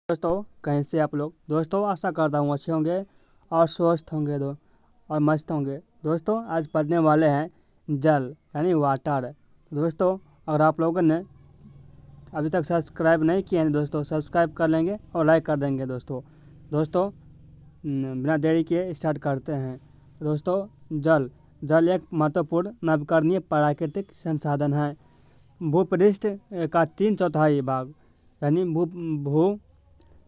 दोस्तों कैसे आप लोग। दोस्तों आशा करता हूँ अच्छे होंगे और स्वस्थ होंगे और मस्त होंगे। दोस्तों आज पढ़ने वाले हैं जल यानी वाटर। दोस्तों अगर आप लोगों ने अभी तक सब्सक्राइब नहीं किए हैं दोस्तों सब्सक्राइब कर लेंगे और लाइक कर देंगे। दोस्तों बिना देरी के स्टार्ट करते हैं। दोस्तों जल जल एक महत्वपूर्ण नवीकरणीय प्राकृतिक संसाधन है। भूपृष्ठ का 3/4 भाग यानी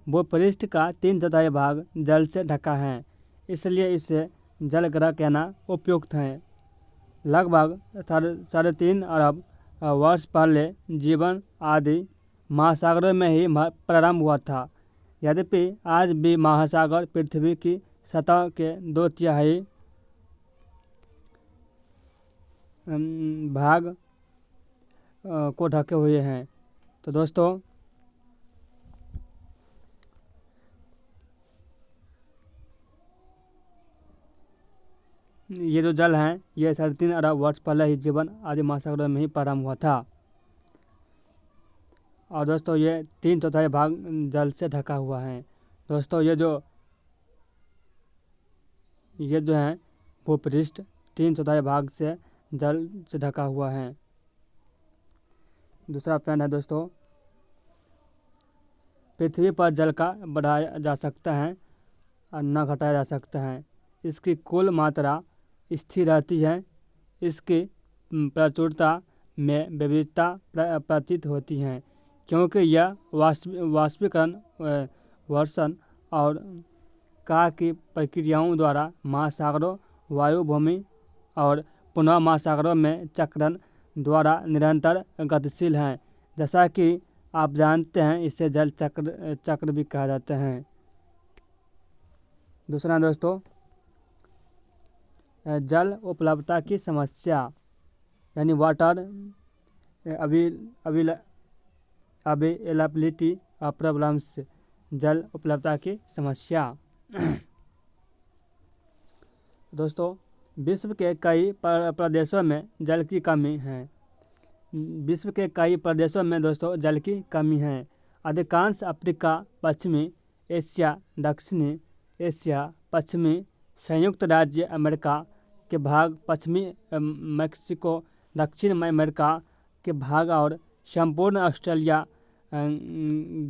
भूपृष्ठ का 3/4 भाग जल से ढका है, इसलिए इसे जल ग्रह कहना उपयुक्त है। लगभग 3.5 अरब वर्ष पहले जीवन आदि महासागरों में ही प्रारंभ हुआ था। यद्यपि आज भी महासागर पृथ्वी की सतह के 2/3 भाग को ढके हुए हैं। तो दोस्तों ये जो जल हैं ये 3.5 अरब वर्ष पहले ही जीवन आदि महासागरों में ही प्रारंभ हुआ था। और दोस्तों ये 3/4 भाग जल से ढका हुआ है। दोस्तों ये जो है भूपृष्ठ 3/4 भाग से जल से ढका हुआ है। दूसरा पॉइंट है दोस्तों, पृथ्वी पर जल का बढ़ाया जा सकता है और न घटाया जा सकता है। इसकी कुल मात्रा स्थिर रहती है। इसकी प्रचुरता में विविधता प्रतीत होती है, क्योंकि यह वाष्पीकरण, वर्षण और का की प्रक्रियाओं द्वारा महासागरों, वायुभूमि और पुनः महासागरों में चक्रण द्वारा निरंतर गतिशील है। जैसा कि आप जानते हैं इसे जल चक्र भी कहा जाता है। दूसरा दोस्तों जल उपलब्धता की समस्या यानी वाटर अवेलेबिलिटी प्रॉब्लम्स, जल उपलब्धता की समस्या। दोस्तों विश्व के कई प्रदेशों में जल की कमी है। विश्व के कई प्रदेशों में दोस्तों जल की कमी है। अधिकांश अफ्रीका, पश्चिमी एशिया, दक्षिणी एशिया, पश्चिमी संयुक्त राज्य अमेरिका के भाग, पश्चिमी मैक्सिको, दक्षिण अमेरिका के भाग और संपूर्ण ऑस्ट्रेलिया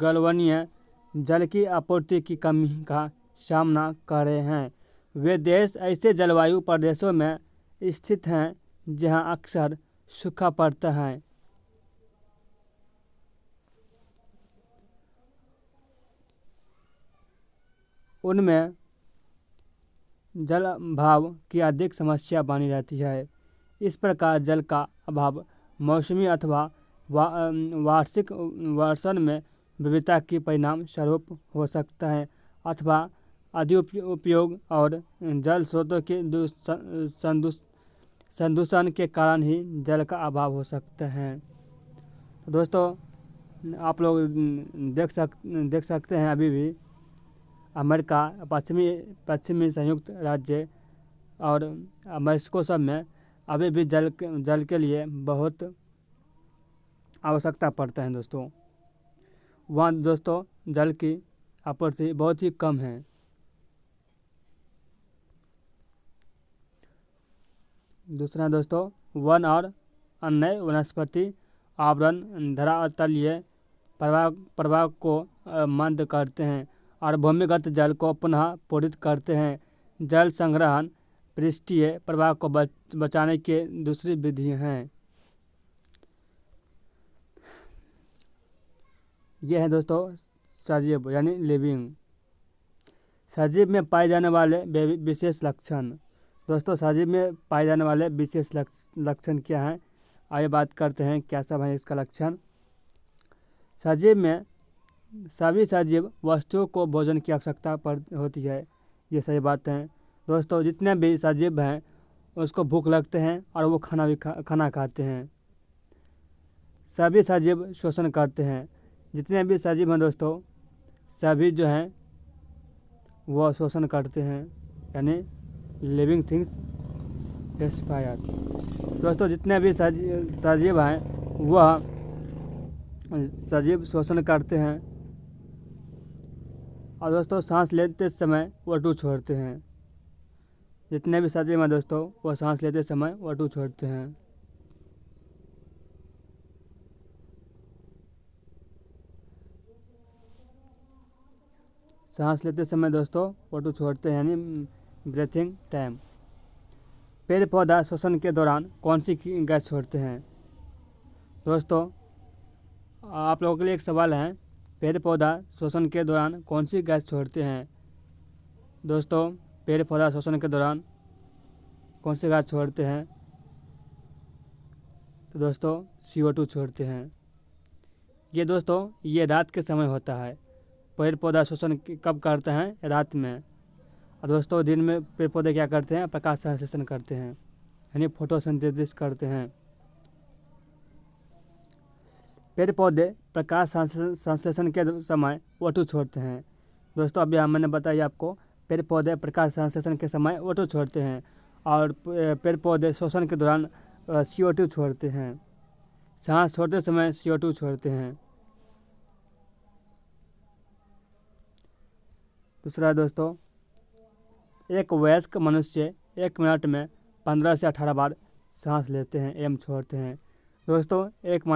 गलवनीय जल की आपूर्ति की कमी का सामना कर रहे हैं। वे देश ऐसे जलवायु प्रदेशों में स्थित हैं जहां अक्सर सूखा पड़ता है। उनमें जल अभाव की अधिक समस्या बनी रहती है। इस प्रकार जल का अभाव मौसमी अथवा वार्षिक वर्षण में विविधता के परिणाम स्वरूप हो सकता है, अथवा अधिक उपयोग और जल स्रोतों के संदूषण के कारण ही जल का अभाव हो सकता है। तो दोस्तों आप लोग देख सकते हैं अभी भी अमेरिका, पश्चिमी संयुक्त राज्य और मैक्सिको सब में अभी भी जल के लिए बहुत आवश्यकता पड़ता है। दोस्तों वहाँ दोस्तों जल की आपूर्ति बहुत ही कम है। दूसरा दोस्तों वन और अन्य वनस्पति आवरण धरातलीय प्रवाह को मंद करते हैं और भूमिगत जल को पुनः पूरित करते हैं। जल संग्रहण पृष्ठीय प्रवाह को बचाने की दूसरी विधि है। यह है दोस्तों सजीव यानी लिविंग। सजीव में पाए जाने वाले विशेष लक्षण। दोस्तों सजीव में पाए जाने वाले विशेष लक्षण क्या हैं, आइए बात करते हैं क्या सब है इसका लक्षण। सजीव में सभी सजीव वस्तुओं को भोजन की आवश्यकता होती है, ये सही बात है। दोस्तों जितने भी सजीव हैं उसको भूख लगते हैं और वो खाना खाते हैं। सभी सजीव श्वसन करते हैं। जितने भी सजीव हैं दोस्तों सभी जो हैं वो श्वसन करते हैं, यानी लिविंग थिंग्स रेस्पायर। दोस्तों जितने भी सजीव हैं वह सजीव श्वसन करते हैं और दोस्तों सांस लेते समय O2 छोड़ते हैं। जितने भी सजीव हैं दोस्तों वो सांस लेते समय O2 छोड़ते हैं। सांस लेते समय दोस्तों O2 छोड़ते हैं यानी ब्रीथिंग टाइम। पेड़ पौधा श्वसन के दौरान कौन सी गैस छोड़ते हैं? दोस्तों आप लोगों के लिए एक सवाल है, पेड़ पौधा श्वसन के दौरान कौन सी गैस छोड़ते हैं? दोस्तों पेड़ पौधा श्वसन के दौरान कौन सी गैस छोड़ते हैं? तो दोस्तों CO2 छोड़ते हैं। ये दोस्तों ये रात के समय होता है। पेड़ पौधा श्वसन कब करते हैं? रात में। और दोस्तों दिन में पेड़ पौधे क्या करते हैं? प्रकाश संश्लेषण करते हैं यानी फोटोसिंथेसिस करते हैं। पेड़ पौधे प्रकाश संश्लेषण के समय O2 छोड़ते हैं। दोस्तों अभी मैंने बताया आपको, पेड़ पौधे प्रकाश संश्लेषण के समय O2 छोड़ते हैं और पेड़ पौधे श्वसन के दौरान CO2 छोड़ते हैं। सांस छोड़ते समय CO2 छोड़ते हैं। दूसरा दोस्तों, एक वयस्क मनुष्य 1 मिनट में 15 से 18 बार सांस लेते हैं एवं छोड़ते हैं। दोस्तों एक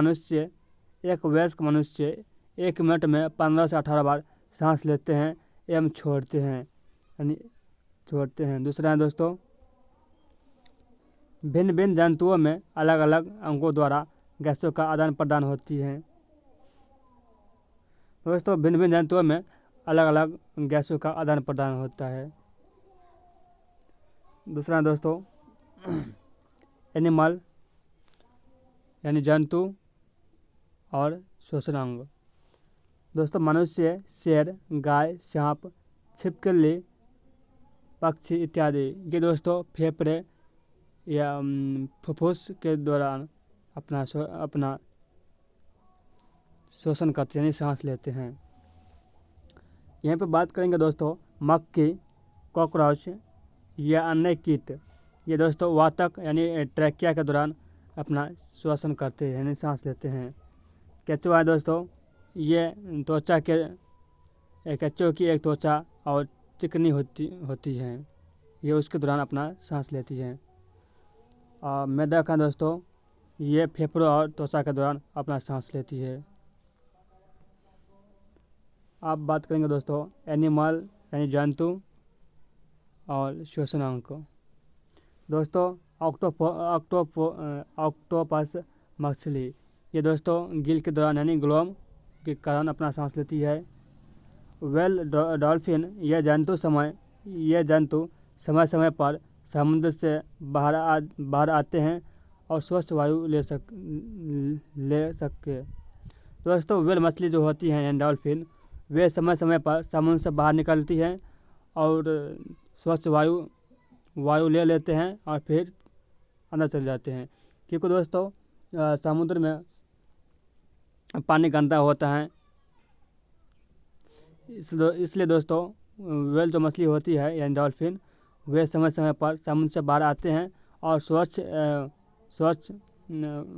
वयस्क मनुष्य 1 मिनट में 15 से 18 बार सांस लेते हैं एवं छोड़ते हैं यानी छोड़ते हैं। दूसरा है दोस्तों, भिन्न भिन्न जंतुओं में अलग अलग अंगों द्वारा गैसों का आदान प्रदान होती है। दोस्तों भिन्न भिन्न जंतुओं में अलग अलग गैसों का आदान प्रदान होता है। दूसरा दोस्तों, एनिमल यानी जंतु और श्वसन अंग। दोस्तों मनुष्य, शेर, गाय, सांप, छिपकली, पक्षी इत्यादि ये दोस्तों फेफड़े या फुफ्फुस के दौरान अपना श्वसन करते हैं यानी सांस लेते हैं। यहाँ पे बात करेंगे दोस्तों मक्खी, कॉकरोच या अन्य कीट, ये दोस्तों वातक यानी ट्रैकिया के दौरान अपना श्वसन करते हैं यानी सांस लेते हैं। केंचुआ है दोस्तों, ये त्वचा के केंचुए की एक त्वचा और चिकनी होती है, ये उसके दौरान अपना सांस लेती है। और मेढक है दोस्तों, ये फेफड़ों और त्वचा के दौरान अपना सांस लेती है। आप बात करेंगे दोस्तों एनिमल यानी जंतु और श्वसन अंग को। दोस्तों ऑक्टोपस मछली, ये दोस्तों गिल के दौरान यानी ग्लोम के कारण अपना सांस लेती है। वेल डॉल्फिन, यह जंतु समय समय पर समुद्र से बाहर आते हैं और स्वच्छ वायु ले सके। दोस्तों वेल मछली जो होती हैं यानी डॉल्फिन, वे समय समय पर समुद्र से बाहर निकलती हैं और स्वच्छ वायु ले लेते हैं और फिर अंदर चले जाते हैं। क्योंकि दोस्तों समुद्र में पानी गंदा होता है, इसलिए दोस्तों वेल जो मछली होती है यानी डॉल्फिन, वे समय समय पर समुद्र से बाहर आते हैं और स्वच्छ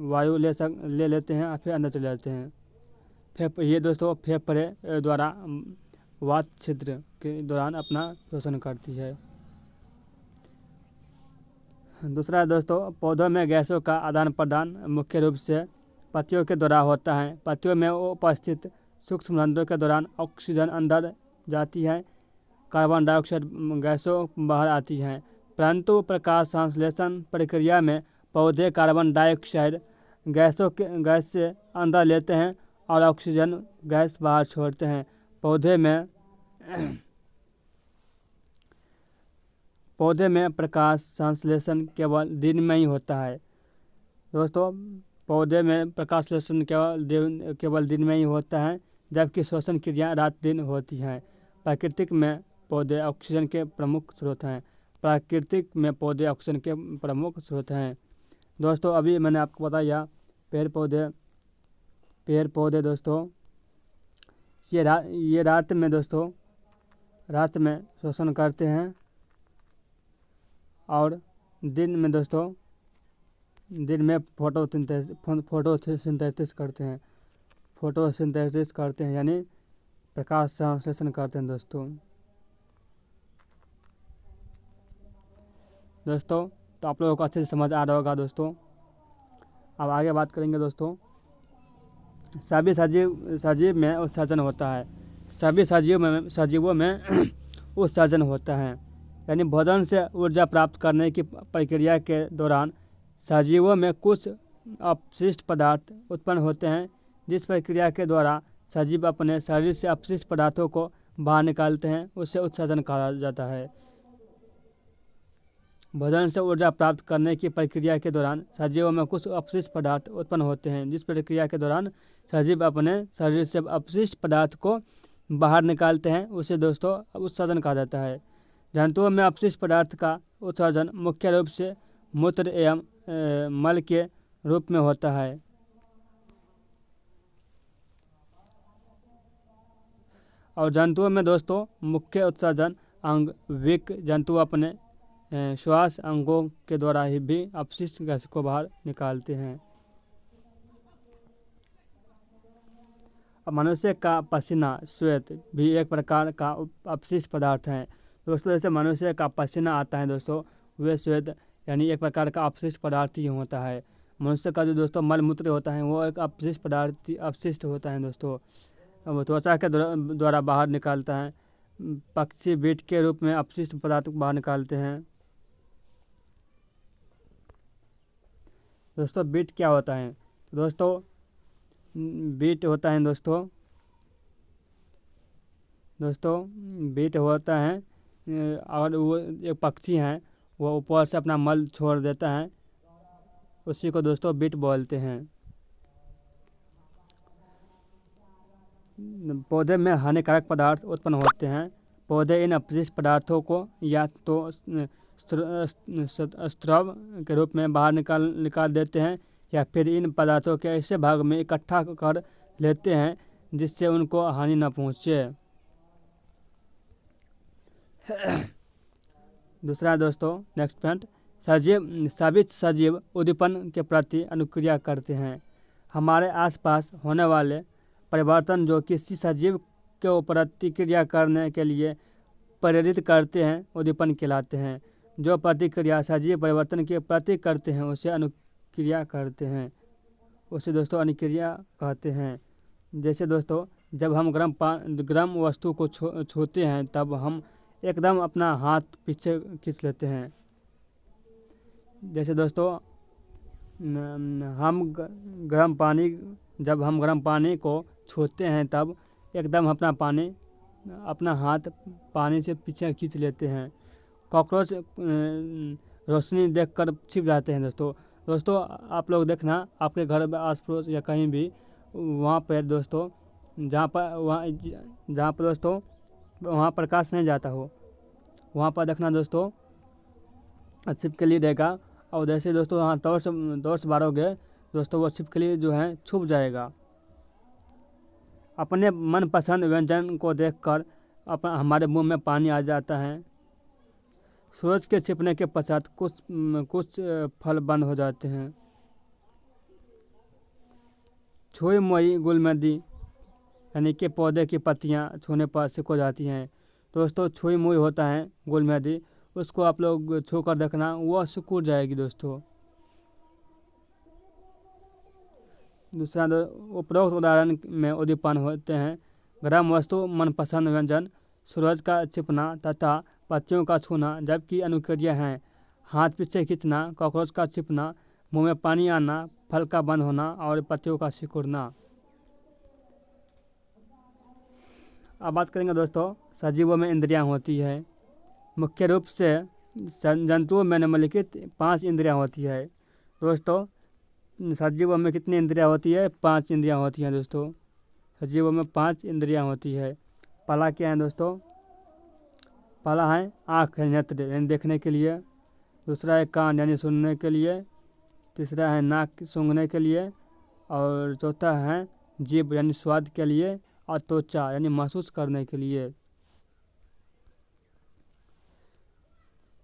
वायु ले लेते हैं और फिर अंदर चले जाते हैं। ये दोस्तों फेफड़े द्वारा वात छिद्र के दौरान अपना श्वसन करती है। दूसरा दोस्तों, पौधों में गैसों का आदान प्रदान मुख्य रूप से पत्तियों के द्वारा होता है। पत्तियों में उपस्थित सूक्ष्म रंध्रों के दौरान ऑक्सीजन अंदर जाती है, कार्बन डाइऑक्साइड गैसों बाहर आती हैं। परंतु प्रकाश संश्लेषण प्रक्रिया में पौधे कार्बन डाइऑक्साइड गैस से अंदर लेते हैं और ऑक्सीजन गैस बाहर छोड़ते हैं। पौधे में प्रकाश संश्लेषण केवल दिन में ही होता है। दोस्तों पौधे में प्रकाश संश्लेषण केवल दिन में ही होता है, जबकि श्वसन क्रिया रात दिन होती हैं। प्राकृतिक में पौधे ऑक्सीजन के प्रमुख स्रोत हैं। दोस्तों अभी मैंने आपको बताया पेड़ पौधे दोस्तों ये रात में श्वसन करते हैं और दिन में फोटोसिंथेसिस करते हैं यानी प्रकाश संश्लेषण करते हैं दोस्तों। तो आप लोगों को अच्छे से समझ आ रहा होगा दोस्तों। अब आगे बात करेंगे दोस्तों। सभी सजीव में उत्सर्जन होता है। सभी सजीवों में उत्सर्जन होता है, यानी भोजन से ऊर्जा प्राप्त करने की प्रक्रिया के दौरान सजीवों में कुछ अपशिष्ट पदार्थ उत्पन्न होते हैं। जिस प्रक्रिया के द्वारा सजीव अपने शरीर से अपशिष्ट पदार्थों को बाहर निकालते हैं उसे उत्सर्जन कहा जाता है। भोजन से ऊर्जा प्राप्त करने की प्रक्रिया के दौरान सजीवों में कुछ अपशिष्ट पदार्थ उत्पन्न होते हैं। जिस प्रक्रिया के दौरान सजीव अपने शरीर से अपशिष्ट पदार्थ को बाहर निकालते हैं उसे दोस्तों उत्सर्जन कहा जाता है। जंतुओं में अपशिष्ट पदार्थ का उत्सर्जन मुख्य रूप से मूत्र एवं मल के रूप में होता है। और जंतुओं में दोस्तों मुख्य उत्सर्जन अंग विक जंतु अपने श्वास अंगों के द्वारा ही भी अपशिष्ट गैस को बाहर निकालते हैं। अब मनुष्य का पसीना श्वेत भी एक प्रकार का अपशिष्ट पदार्थ है दोस्तों। जैसे मनुष्य का पसीना आता है दोस्तों, वे श्वेत यानी एक प्रकार का अपशिष्ट पदार्थ ही होता है। मनुष्य का जो दोस्तों मल मूत्र होता है वो एक अपशिष्ट होता है दोस्तों, वो त्वचा के द्वारा बाहर निकालता है। पक्षी बीट के रूप में अपशिष्ट पदार्थ बाहर निकालते हैं। दोस्तों बीट क्या होता है? दोस्तों बीट होता है दोस्तों बीट होता है और वो एक पक्षी है, वो ऊपर से अपना मल छोड़ देता है, उसी को दोस्तों बीट बोलते हैं। पौधे में हानिकारक पदार्थ उत्पन्न होते हैं। पौधे इन अपशिष्ट पदार्थों को या तो स्राव के रूप में बाहर निकाल देते हैं या फिर इन पदार्थों के ऐसे भाग में इकट्ठा कर लेते हैं जिससे उनको हानि न पहुँचे। दूसरा दोस्तों नेक्स्ट पॉइंट, सभी सजीव उद्दीपन के प्रति अनुक्रिया करते हैं। हमारे आसपास होने वाले परिवर्तन जो किसी सजीव को प्रतिक्रिया करने के लिए प्रेरित करते हैं उद्दीपन कहलाते हैं। जो प्रतिक्रिया सजीव परिवर्तन के प्रति करते हैं उसे अनुक्रिया करते हैं, उसे दोस्तों अनुक्रिया कहते हैं। जैसे दोस्तों जब हम गर्म वस्तु को छूते हैं तब हम एकदम अपना हाथ पीछे खींच लेते हैं। जैसे दोस्तों जब हम गर्म पानी को छूते हैं तब एकदम अपना हाथ पानी से पीछे खींच लेते हैं। कॉकरोच रोशनी देखकर छिप जाते हैं दोस्तों आप लोग देखना आपके घर में आस पड़ोस या कहीं भी वहाँ पर दोस्तों जहाँ पर दोस्तों वहाँ प्रकाश नहीं जाता हो, वहाँ पर देखना दोस्तों छिपकली रहेगा। और जैसे दोस्तों वहाँ टॉर्च बारोगे दोस्तों वो छिपकली जो है छुप जाएगा। अपने मनपसंद व्यंजन को देखकर हमारे मुंह में पानी आ जाता है। सूरज के छिपने के पश्चात कुछ फल बंद हो जाते हैं। छुई मुई गुलमेदी यानी कि पौधे की पत्तियां छूने पर सिकुड़ जाती हैं। दोस्तों छुई मुई होता है गुलमेदी, उसको आप लोग छू कर देखना वो सिकुड़ जाएगी दोस्तों। दूसरा उपरोक्त उदाहरण में उद्दीपन होते हैं गर्म वस्तु, मनपसंद व्यंजन, सूरज का छिपना तथा पत्तियों का छूना। जबकि अनुक्रिया हैं हाथ पीछे खींचना, कॉकरोच का छिपना, मुंह में पानी आना, फल का बंद होना और पत्तियों का सिकुड़ना। अब बात करेंगे दोस्तों सजीवों में इंद्रियां होती है। मुख्य रूप से जंतुओं में निम्नलिखित 5 इंद्रियां होती है। दोस्तों सजीवों में कितनी इंद्रियां होती है? 5 इंद्रियां होती हैं दोस्तों। सजीवों में 5 इंद्रियां होती है। पहला क्या है दोस्तों? पहला है आँख है नेत्र यानी देखने के लिए। दूसरा है कान यानी सुनने के लिए। तीसरा है नाक सूंघने के लिए। और चौथा है जीभ यानी स्वाद के लिए। और त्वचा यानी महसूस करने के लिए।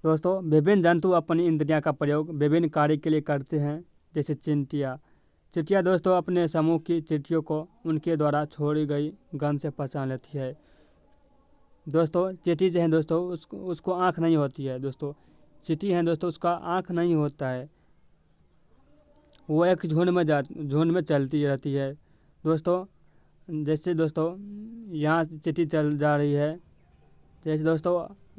दोस्तों विभिन्न जंतु अपनी इंद्रियों का प्रयोग विभिन्न कार्य के लिए करते हैं। जैसे चींटियाँ चींटियाँ दोस्तों अपने समूह की चींटियों को उनके द्वारा छोड़ी गई गंध से पहचान लेती है। दोस्तों चींटी जो है दोस्तों उसको आँख नहीं होती है। दोस्तों चींटी है दोस्तों उसका आँख नहीं होता है, वो एक झुंड में चलती रहती है। दोस्तों जैसे दोस्तों यहाँ चींटी चल जा रही है, जैसे दोस्तों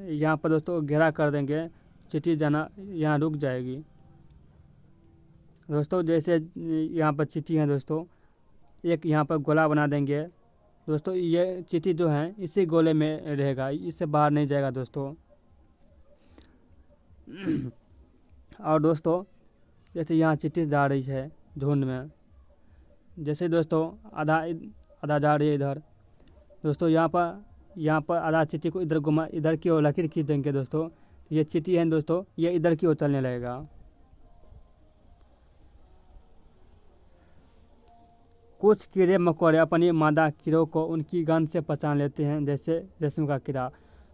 यहाँ पर दोस्तों घेरा कर देंगे, चींटी जाना यहाँ रुक जाएगी। दोस्तों जैसे यहाँ पर चींटी है दोस्तों, एक यहाँ पर गोला बना देंगे दोस्तों, ये चींटी जो है इसी गोले में रहेगा, इससे बाहर नहीं जाएगा दोस्तों। और दोस्तों जैसे यहाँ चींटी जा रही है झुंड में, जैसे दोस्तों आधा जा रही है इधर, दोस्तों यहाँ पर आधा चींटी को इधर घुमा, इधर की ओर लकीर खींच देंगे दोस्तों, ये चींटी है दोस्तों ये इधर की ओर चलने लगेगा। कुछ कीड़े मकोड़े अपनी मादा कीड़ों को उनकी गंध से पहचान लेते हैं, जैसे रेशम का कीड़ा।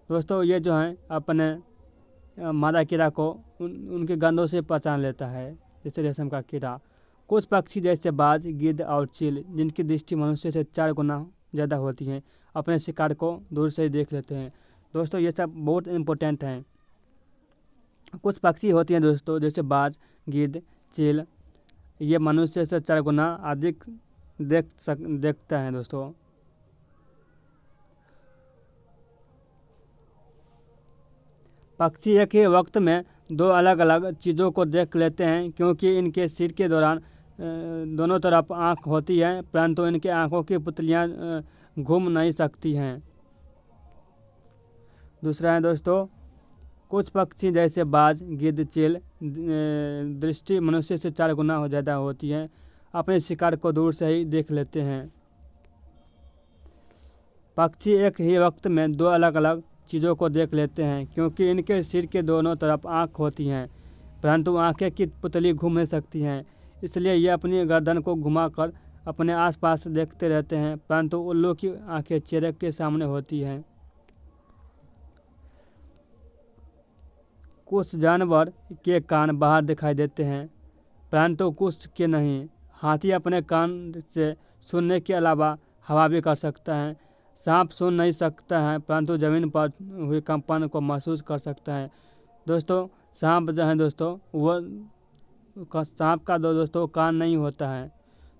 दोस्तों ये जो है अपने मादा कीड़ा को उनके गंधों से पहचान लेता है, जैसे रेशम का कीड़ा। कुछ पक्षी जैसे बाज, गिद्ध और चील, जिनकी दृष्टि मनुष्य से 4 गुना ज़्यादा होती है, अपने शिकार को दूर से ही देख लेते हैं। दोस्तों ये सब बहुत इम्पोर्टेंट हैं। कुछ पक्षी होती हैं दोस्तों जैसे बाज, गिद्ध, चील, ये मनुष्य से 4 गुना अधिक देखता है दोस्तों। पक्षी एक ही वक्त में 2 अलग अलग चीज़ों को देख लेते हैं, क्योंकि इनके सिर के दौरान दोनों तरफ आँख होती है, परंतु इनके आँखों की पुतलियाँ घूम नहीं सकती हैं। दूसरा है दोस्तों, कुछ पक्षी जैसे बाज, गिद्ध, चील, दृष्टि मनुष्य से 4 गुना ज़्यादा होती है, अपने शिकार को दूर से ही देख लेते हैं। पक्षी एक ही वक्त में 2 अलग अलग चीज़ों को देख लेते हैं, क्योंकि इनके सिर के दोनों तरफ आँख होती हैं, परंतु आँखें की पुतली घूम नहीं सकती हैं, इसलिए ये अपनी गर्दन को घुमाकर अपने आसपास देखते रहते हैं, परंतु उल्लू की आँखें चेहरे के सामने होती हैं। कुछ जानवर के कान बाहर दिखाई देते हैं, परंतु कुछ के नहीं। हाथी अपने कान से सुनने के अलावा हवा भी कर सकता है। सांप सुन नहीं सकता है, परंतु ज़मीन पर हुए कंपन को महसूस कर सकता है। दोस्तों सांप जो है दोस्तों वो सांप का दोस्तों कान नहीं होता है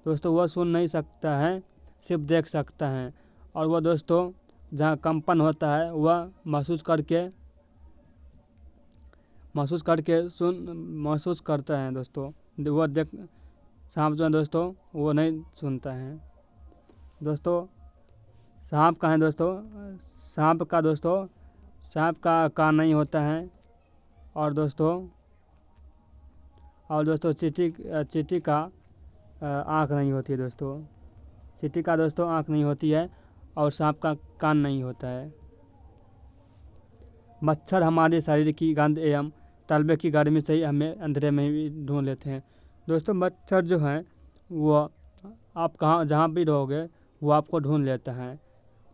दोस्तों, वह सुन नहीं सकता है, सिर्फ देख सकता है। और वह दोस्तों जहाँ कंपन होता है वह महसूस करता है दोस्तों, वह सांप जो है दोस्तों वो नहीं सुनता है। दोस्तों सांप का है दोस्तों, सांप का कान नहीं होता है। और दोस्तों चींटी का आँख नहीं होती है दोस्तों, चींटी का दोस्तों आँख नहीं होती है और सांप का कान नहीं होता है। मच्छर हमारे शरीर की गंध एवं तलबे की गर्मी से ही हमें अंधेरे में भी ढूंढ लेते हैं। दोस्तों मच्छर जो है वो आप जहाँ भी रहोगे वो आपको ढूंढ लेता है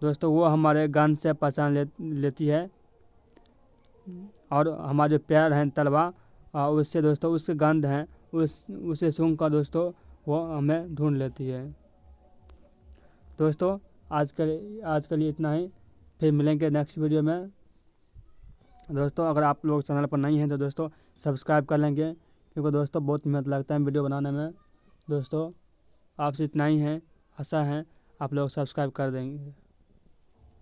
दोस्तों, वो हमारे गंध से पहचान लेती है। और हमारे पैर हैं तलवा, उससे दोस्तों उसके गंध हैं उसे सूंघ कर दोस्तों वो हमें ढूंढ लेती है। दोस्तों आज के लिए इतना ही, फिर मिलेंगे नेक्स्ट वीडियो में। दोस्तों अगर आप लोग चैनल पर नहीं हैं तो दोस्तों सब्सक्राइब कर लेंगे, क्योंकि दोस्तों बहुत मेहनत लगता है वीडियो बनाने में। दोस्तों आपसे इतना ही है, आशा है आप लोग सब्सक्राइब कर देंगे।